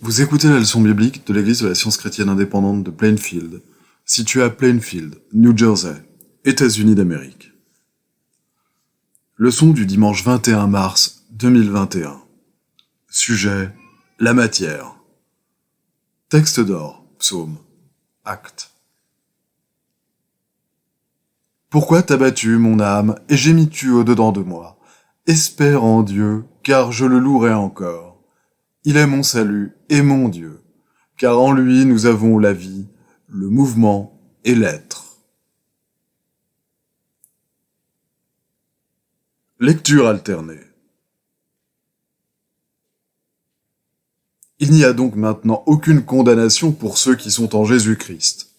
Vous écoutez la leçon biblique de l'Église de la Science chrétienne indépendante de Plainfield, située à Plainfield, New Jersey, États-Unis d'Amérique. Leçon du dimanche 21 mars 2021. Sujet : la matière. Texte d'or, psaume, acte. Pourquoi t'as battu, mon âme, et gémis-tu au-dedans de moi ? Espère en Dieu, car je le louerai encore. Il est mon salut et mon Dieu, car en lui nous avons la vie, le mouvement et l'être. Lecture alternée. Il n'y a donc maintenant aucune condamnation pour ceux qui sont en Jésus-Christ.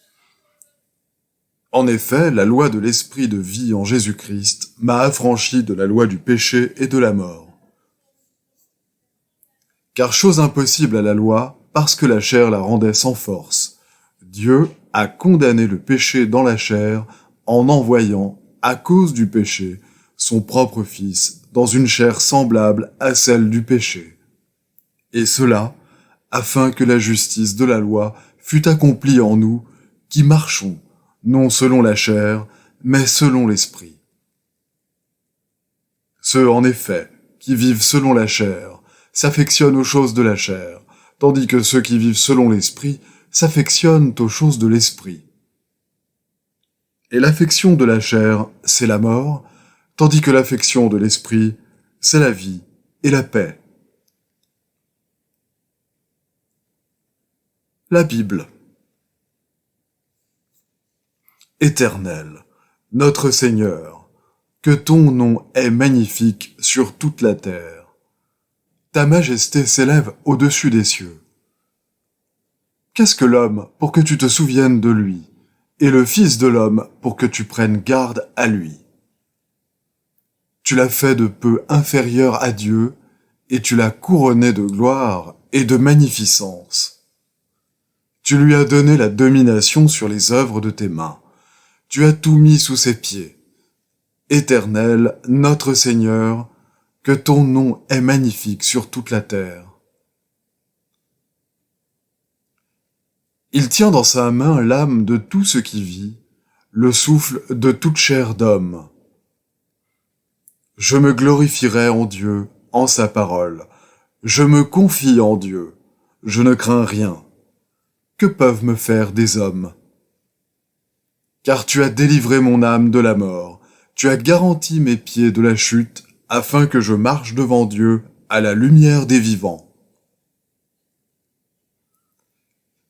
En effet, la loi de l'esprit de vie en Jésus-Christ m'a affranchi de la loi du péché et de la mort. Car chose impossible à la loi, parce que la chair la rendait sans force, Dieu a condamné le péché dans la chair en envoyant, à cause du péché, son propre Fils dans une chair semblable à celle du péché. Et cela, afin que la justice de la loi fût accomplie en nous, qui marchons, non selon la chair, mais selon l'esprit. Ceux, en effet, qui vivent selon la chair, s'affectionnent aux choses de la chair, tandis que ceux qui vivent selon l'esprit s'affectionnent aux choses de l'esprit. Et l'affection de la chair, c'est la mort, tandis que l'affection de l'esprit, c'est la vie et la paix. La Bible. Éternel, notre Seigneur, que ton nom est magnifique sur toute la terre. Ta majesté s'élève au-dessus des cieux. Qu'est-ce que l'homme pour que tu te souviennes de lui, et le Fils de l'homme pour que tu prennes garde à lui? Tu l'as fait de peu inférieur à Dieu, et tu l'as couronné de gloire et de magnificence. Tu lui as donné la domination sur les œuvres de tes mains. Tu as tout mis sous ses pieds. Éternel, notre Seigneur, que ton nom est magnifique sur toute la terre. Il tient dans sa main l'âme de tout ce qui vit, le souffle de toute chair d'homme. Je me glorifierai en Dieu, en sa parole. Je me confie en Dieu. Je ne crains rien. Que peuvent me faire des hommes ? Car tu as délivré mon âme de la mort. Tu as garanti mes pieds de la chute, afin que je marche devant Dieu à la lumière des vivants.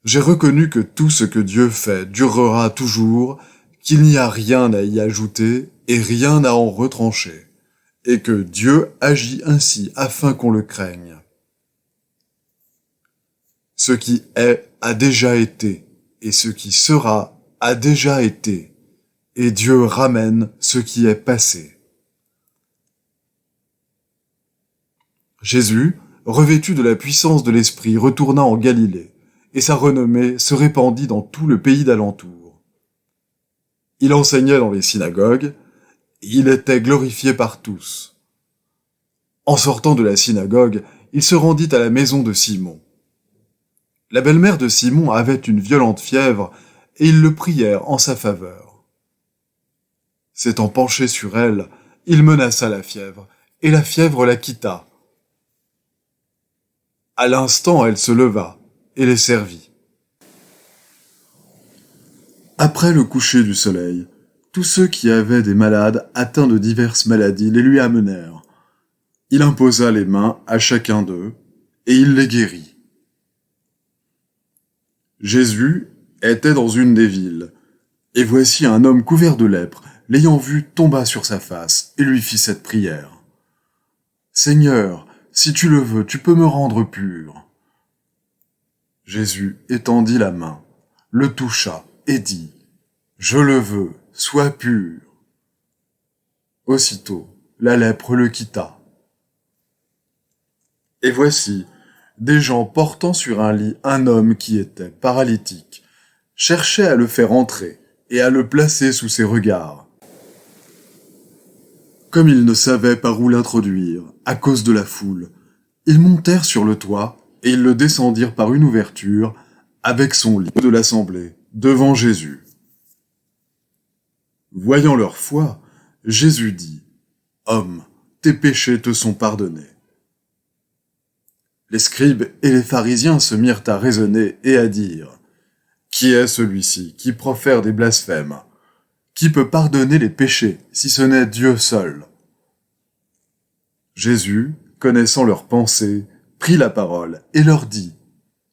J'ai reconnu que tout ce que Dieu fait durera toujours, qu'il n'y a rien à y ajouter et rien à en retrancher, et que Dieu agit ainsi afin qu'on le craigne. Ce qui est a déjà été, et ce qui sera a déjà été, et Dieu ramène ce qui est passé. Jésus, revêtu de la puissance de l'Esprit, retourna en Galilée, et sa renommée se répandit dans tout le pays d'alentour. Il enseignait dans les synagogues, et il était glorifié par tous. En sortant de la synagogue, il se rendit à la maison de Simon. La belle-mère de Simon avait une violente fièvre, et ils le prièrent en sa faveur. S'étant penché sur elle, il menaça la fièvre, et la fièvre la quitta. À l'instant, elle se leva et les servit. Après le coucher du soleil, tous ceux qui avaient des malades atteints de diverses maladies les lui amenèrent. Il imposa les mains à chacun d'eux, et il les guérit. Jésus était dans une des villes, et voici un homme couvert de lèpre, l'ayant vu, tomba sur sa face et lui fit cette prière. « Seigneur, si tu le veux, tu peux me rendre pur. » Jésus étendit la main, le toucha et dit : « Je le veux, sois pur. » Aussitôt, la lèpre le quitta. Et voici, des gens portant sur un lit un homme qui était paralytique, cherchaient à le faire entrer et à le placer sous ses regards. Comme ils ne savaient par où l'introduire, à cause de la foule, ils montèrent sur le toit et ils le descendirent par une ouverture, avec son lit de l'assemblée, devant Jésus. Voyant leur foi, Jésus dit, « Homme, tes péchés te sont pardonnés. » Les scribes et les pharisiens se mirent à raisonner et à dire, « Qui est celui-ci qui profère des blasphèmes? Qui peut pardonner les péchés, si ce n'est Dieu seul ?» Jésus, connaissant leurs pensées, prit la parole et leur dit,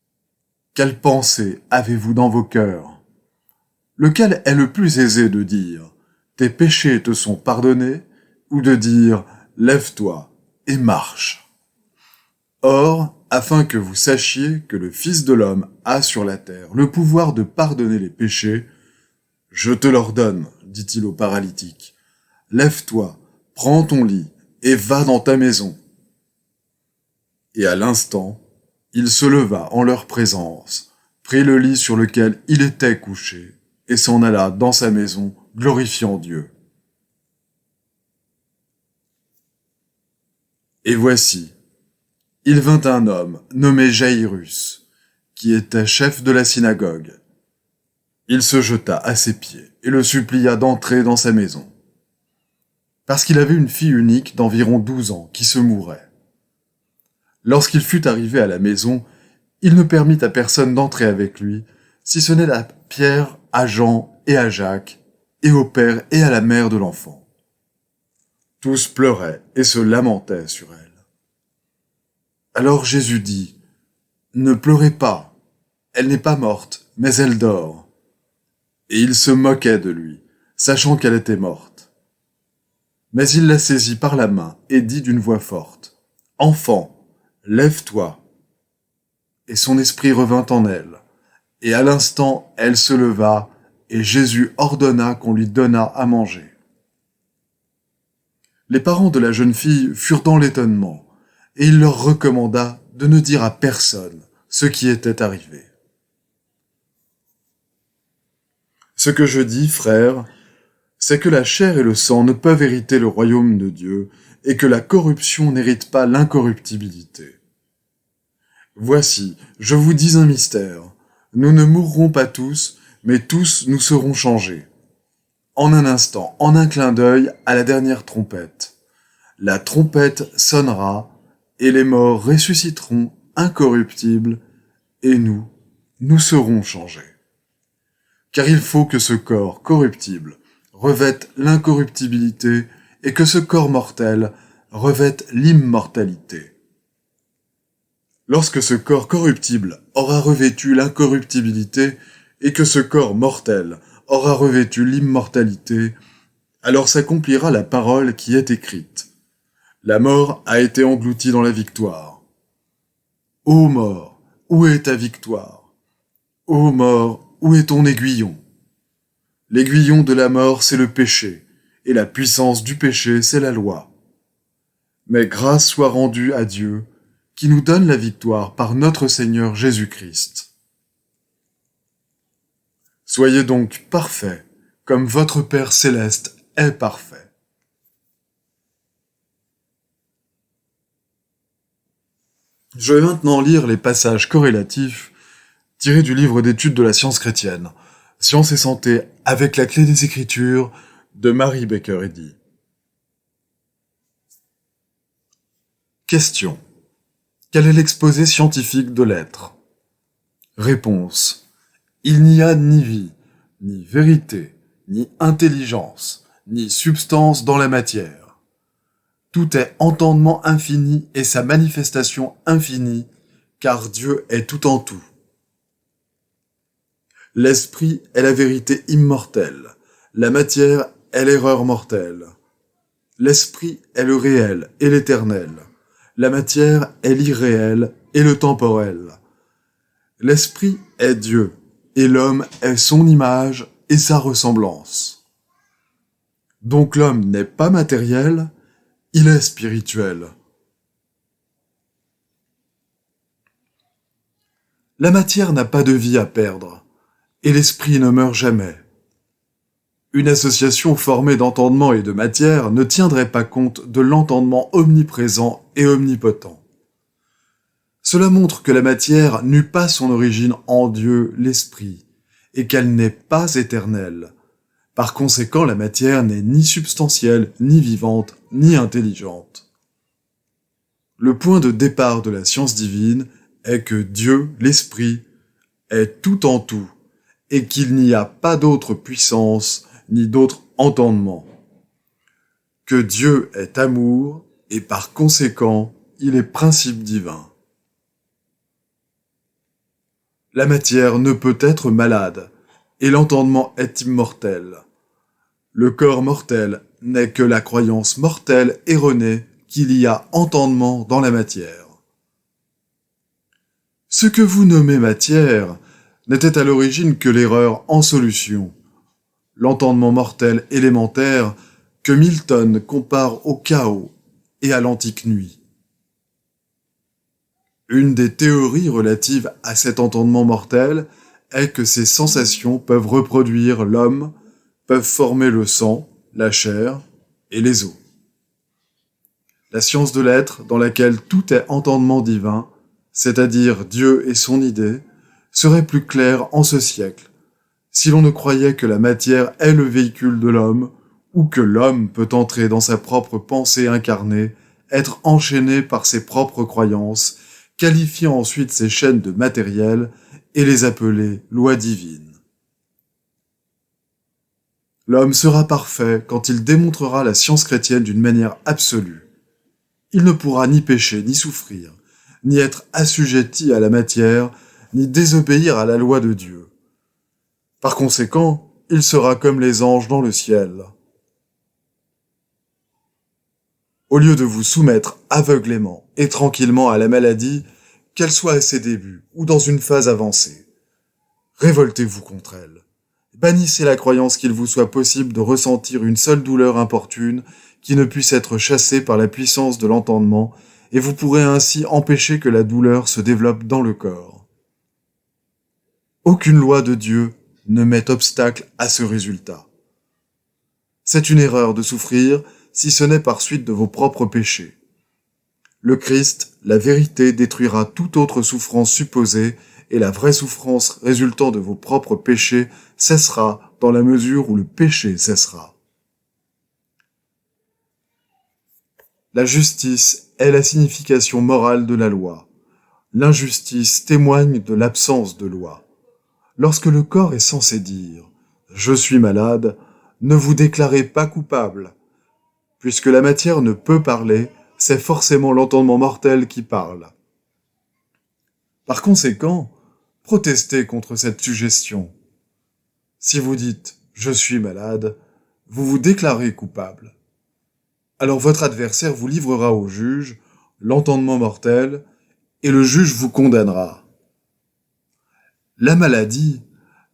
« Quelle pensée avez-vous dans vos cœurs? Lequel est le plus aisé de dire, « Tes péchés te sont pardonnés » ou de dire, « Lève-toi et marche » Or, afin que vous sachiez que le Fils de l'homme a sur la terre le pouvoir de pardonner les péchés, je te l'ordonne, dit-il au paralytique, lève-toi, prends ton lit et va dans ta maison. Et à l'instant, il se leva en leur présence, prit le lit sur lequel il était couché et s'en alla dans sa maison, glorifiant Dieu. Et voici, il vint un homme nommé Jaïrus, qui était chef de la synagogue. Il se jeta à ses pieds et le supplia d'entrer dans sa maison, parce qu'il avait une fille unique d'environ 12 ans qui se mourait. Lorsqu'il fut arrivé à la maison, il ne permit à personne d'entrer avec lui, si ce n'est à Pierre, à Jean et à Jacques, et au père et à la mère de l'enfant. Tous pleuraient et se lamentaient sur elle. Alors Jésus dit, « Ne pleurez pas, elle n'est pas morte, mais elle dort. » Et il se moquait de lui, sachant qu'elle était morte. Mais il la saisit par la main et dit d'une voix forte, « Enfant, lève-toi. » Et son esprit revint en elle, et à l'instant elle se leva, et Jésus ordonna qu'on lui donnât à manger. Les parents de la jeune fille furent dans l'étonnement, et il leur recommanda de ne dire à personne ce qui était arrivé. Ce que je dis, frères, c'est que la chair et le sang ne peuvent hériter le royaume de Dieu, et que la corruption n'hérite pas l'incorruptibilité. Voici, je vous dis un mystère. Nous ne mourrons pas tous, mais tous nous serons changés. En un instant, en un clin d'œil, à la dernière trompette. La trompette sonnera, et les morts ressusciteront incorruptibles, et nous serons changés. Car il faut que ce corps corruptible revête l'incorruptibilité, et que ce corps mortel revête l'immortalité. Lorsque ce corps corruptible aura revêtu l'incorruptibilité, et que ce corps mortel aura revêtu l'immortalité, alors s'accomplira la parole qui est écrite. La mort a été engloutie dans la victoire. Ô mort, où est ta victoire? Ô mort, où est ton aiguillon? L'aiguillon de la mort, c'est le péché, et la puissance du péché, c'est la loi. Mais grâce soit rendue à Dieu, qui nous donne la victoire par notre Seigneur Jésus-Christ. Soyez donc parfaits, comme votre Père céleste est parfait. Je vais maintenant lire les passages corrélatifs tirés du livre d'études de la science chrétienne, Science et santé avec la clé des Écritures de Mary Baker Eddy. Question. Quel est l'exposé scientifique de l'être? Réponse. Il n'y a ni vie, ni vérité, ni intelligence, ni substance dans la matière. Tout est entendement infini et sa manifestation infinie, car Dieu est tout en tout. L'esprit est la vérité immortelle, la matière est l'erreur mortelle. L'esprit est le réel et l'éternel, la matière est l'irréel et le temporel. L'esprit est Dieu, et l'homme est son image et sa ressemblance. Donc l'homme n'est pas matériel, il est spirituel. La matière n'a pas de vie à perdre, et l'esprit ne meurt jamais. Une association formée d'entendement et de matière ne tiendrait pas compte de l'entendement omniprésent et omnipotent. Cela montre que la matière n'eut pas son origine en Dieu, l'Esprit, et qu'elle n'est pas éternelle. Par conséquent, la matière n'est ni substantielle, ni vivante, ni intelligente. Le point de départ de la science divine est que Dieu, l'Esprit, est tout en tout, et qu'il n'y a pas d'autre puissance, ni d'autre entendement. Que Dieu est amour, et par conséquent, il est principe divin. La matière ne peut être malade, et l'entendement est immortel. Le corps mortel n'est que la croyance mortelle erronée qu'il y a entendement dans la matière. Ce que vous nommez matière n'était à l'origine que l'erreur en solution, l'entendement mortel élémentaire que Milton compare au chaos et à l'antique nuit. Une des théories relatives à cet entendement mortel est que ces sensations peuvent reproduire l'homme, peuvent former le sang, la chair et les os. La science de l'être, dans laquelle tout est entendement divin, c'est-à-dire Dieu et son idée, serait plus claire en ce siècle, si l'on ne croyait que la matière est le véhicule de l'homme, ou que l'homme peut entrer dans sa propre pensée incarnée, être enchaîné par ses propres croyances, qualifiant ensuite ces chaînes de matériel et les appeler lois divines. L'homme sera parfait quand il démontrera la science chrétienne d'une manière absolue. Il ne pourra ni pécher, ni souffrir, ni être assujetti à la matière, ni désobéir à la loi de Dieu. Par conséquent, il sera comme les anges dans le ciel. Au lieu de vous soumettre aveuglément et tranquillement à la maladie, qu'elle soit à ses débuts ou dans une phase avancée, révoltez-vous contre elle. Bannissez la croyance qu'il vous soit possible de ressentir une seule douleur importune qui ne puisse être chassée par la puissance de l'entendement, et vous pourrez ainsi empêcher que la douleur se développe dans le corps. Aucune loi de Dieu ne met obstacle à ce résultat. C'est une erreur de souffrir si ce n'est par suite de vos propres péchés. Le Christ, la vérité, détruira toute autre souffrance supposée, et la vraie souffrance résultant de vos propres péchés cessera dans la mesure où le péché cessera. La justice est la signification morale de la loi. L'injustice témoigne de l'absence de loi. Lorsque le corps est censé dire « Je suis malade », ne vous déclarez pas coupable. Puisque la matière ne peut parler, c'est forcément l'entendement mortel qui parle. Par conséquent, protestez contre cette suggestion. Si vous dites « je suis malade », vous vous déclarez coupable. Alors votre adversaire vous livrera au juge, l'entendement mortel, et le juge vous condamnera. La maladie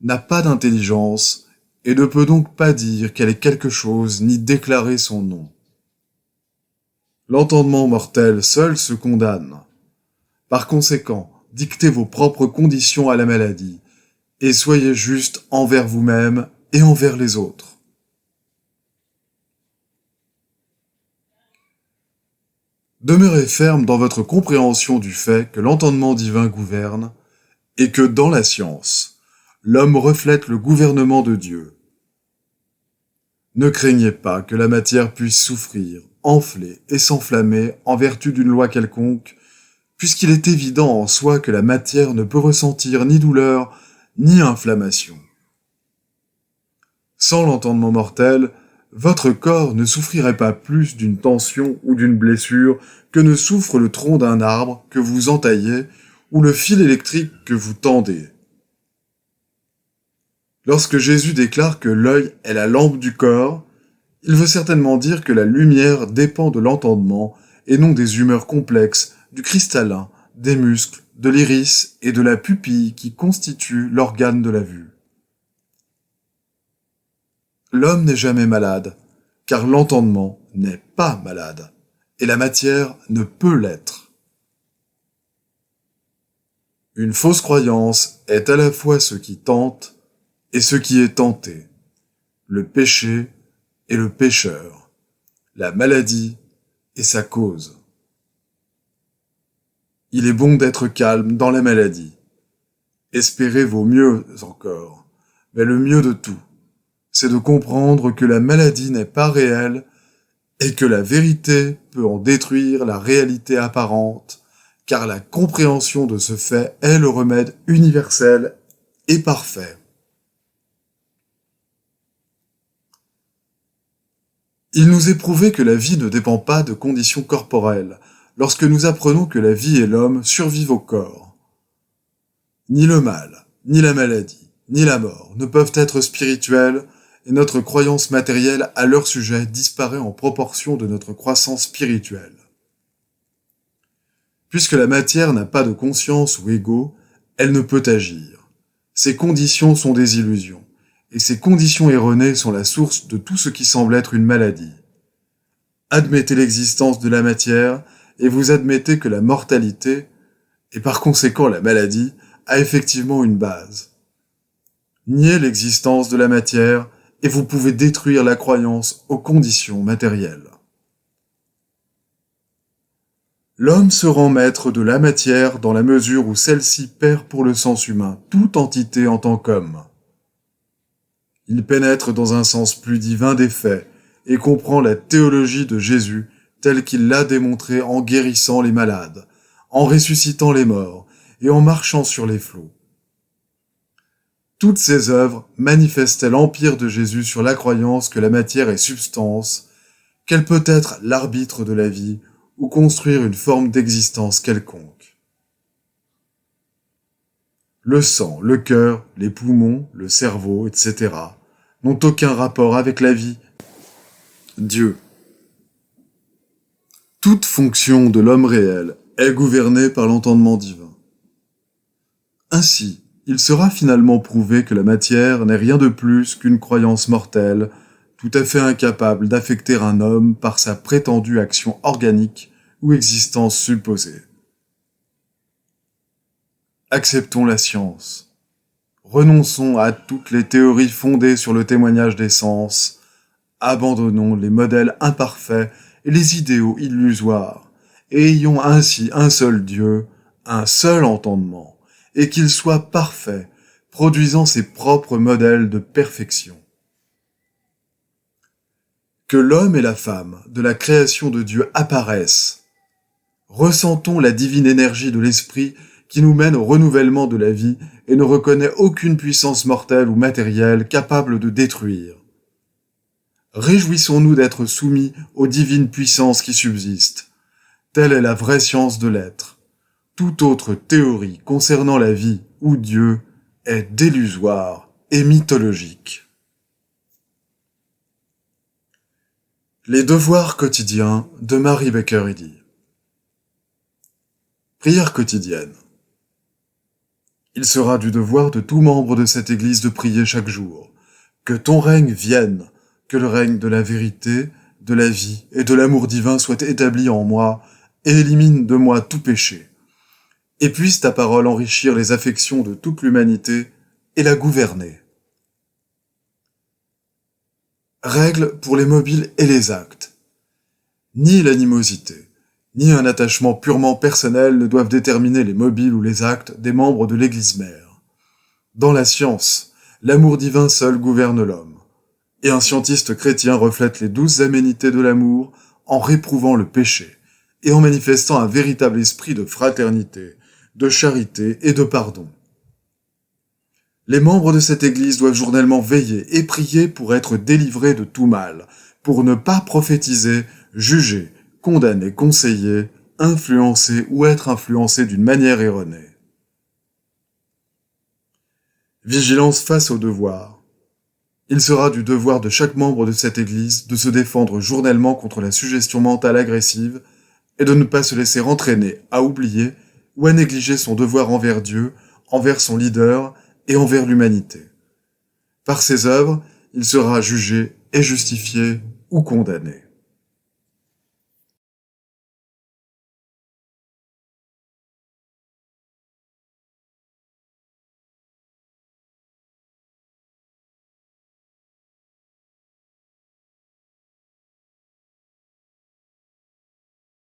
n'a pas d'intelligence et ne peut donc pas dire qu'elle est quelque chose ni déclarer son nom. L'entendement mortel seul se condamne. Par conséquent, dictez vos propres conditions à la maladie, et soyez juste envers vous-même et envers les autres. Demeurez ferme dans votre compréhension du fait que l'entendement divin gouverne, et que dans la science, l'homme reflète le gouvernement de Dieu. Ne craignez pas que la matière puisse souffrir, enfler et s'enflammer en vertu d'une loi quelconque, puisqu'il est évident en soi que la matière ne peut ressentir ni douleur, ni inflammation. Sans l'entendement mortel, votre corps ne souffrirait pas plus d'une tension ou d'une blessure que ne souffre le tronc d'un arbre que vous entaillez ou le fil électrique que vous tendez. Lorsque Jésus déclare que l'œil est la lampe du corps, il veut certainement dire que la lumière dépend de l'entendement et non des humeurs complexes, du cristallin, des muscles, de l'iris et de la pupille qui constituent l'organe de la vue. L'homme n'est jamais malade, car l'entendement n'est pas malade, et la matière ne peut l'être. Une fausse croyance est à la fois ce qui tente et ce qui est tenté, le péché et le pécheur, la maladie et sa cause. Il est bon d'être calme dans la maladie. Espérer vaut mieux encore, mais le mieux de tout, c'est de comprendre que la maladie n'est pas réelle et que la vérité peut en détruire la réalité apparente, car la compréhension de ce fait est le remède universel et parfait. Il nous est prouvé que la vie ne dépend pas de conditions corporelles, lorsque nous apprenons que la vie et l'homme survivent au corps. Ni le mal, ni la maladie, ni la mort ne peuvent être spirituels, et notre croyance matérielle à leur sujet disparaît en proportion de notre croissance spirituelle. Puisque la matière n'a pas de conscience ou ego, elle ne peut agir. Ses conditions sont des illusions, et ces conditions erronées sont la source de tout ce qui semble être une maladie. Admettez l'existence de la matière, et vous admettez que la mortalité, et par conséquent la maladie, a effectivement une base. Niez l'existence de la matière, et vous pouvez détruire la croyance aux conditions matérielles. L'homme se rend maître de la matière dans la mesure où celle-ci perd pour le sens humain toute entité en tant qu'homme. Il pénètre dans un sens plus divin des faits et comprend la théologie de Jésus telle qu'il l'a démontrée en guérissant les malades, en ressuscitant les morts et en marchant sur les flots. Toutes ces œuvres manifestaient l'empire de Jésus sur la croyance que la matière est substance, qu'elle peut être l'arbitre de la vie ou construire une forme d'existence quelconque. Le sang, le cœur, les poumons, le cerveau, etc. n'ont aucun rapport avec la vie. Dieu. Toute fonction de l'homme réel est gouvernée par l'entendement divin. Ainsi, il sera finalement prouvé que la matière n'est rien de plus qu'une croyance mortelle, tout à fait incapable d'affecter un homme par sa prétendue action organique ou existence supposée. Acceptons la science. Renonçons à toutes les théories fondées sur le témoignage des sens. Abandonnons les modèles imparfaits et les idéaux illusoires, et ayons ainsi un seul Dieu, un seul entendement, et qu'il soit parfait, produisant ses propres modèles de perfection. Que l'homme et la femme de la création de Dieu apparaissent. Ressentons la divine énergie de l'esprit qui nous mène au renouvellement de la vie et ne reconnaît aucune puissance mortelle ou matérielle capable de détruire. Réjouissons-nous d'être soumis aux divines puissances qui subsistent. Telle est la vraie science de l'être. Toute autre théorie concernant la vie ou Dieu est délusoire et mythologique. Les devoirs quotidiens de Mary Baker Eddy. Prière quotidienne. Il sera du devoir de tout membre de cette Église de prier chaque jour. Que ton règne vienne, que le règne de la vérité, de la vie et de l'amour divin soit établi en moi et élimine de moi tout péché. Et puisse ta parole enrichir les affections de toute l'humanité et la gouverner. Règles pour les mobiles et les actes. Ni l'animosité, ni un attachement purement personnel ne doivent déterminer les mobiles ou les actes des membres de l'Église mère. Dans la science, l'amour divin seul gouverne l'homme. Et un scientiste chrétien reflète les douces aménités de l'amour en réprouvant le péché et en manifestant un véritable esprit de fraternité, de charité et de pardon. Les membres de cette Église doivent journellement veiller et prier pour être délivrés de tout mal, pour ne pas prophétiser, juger, condamner, conseiller, influencer ou être influencés d'une manière erronée. Vigilance face au devoir. Il sera du devoir de chaque membre de cette Église de se défendre journellement contre la suggestion mentale agressive et de ne pas se laisser entraîner à oublier ou à négliger son devoir envers Dieu, envers son leader et envers l'humanité. Par ses œuvres, il sera jugé et justifié ou condamné.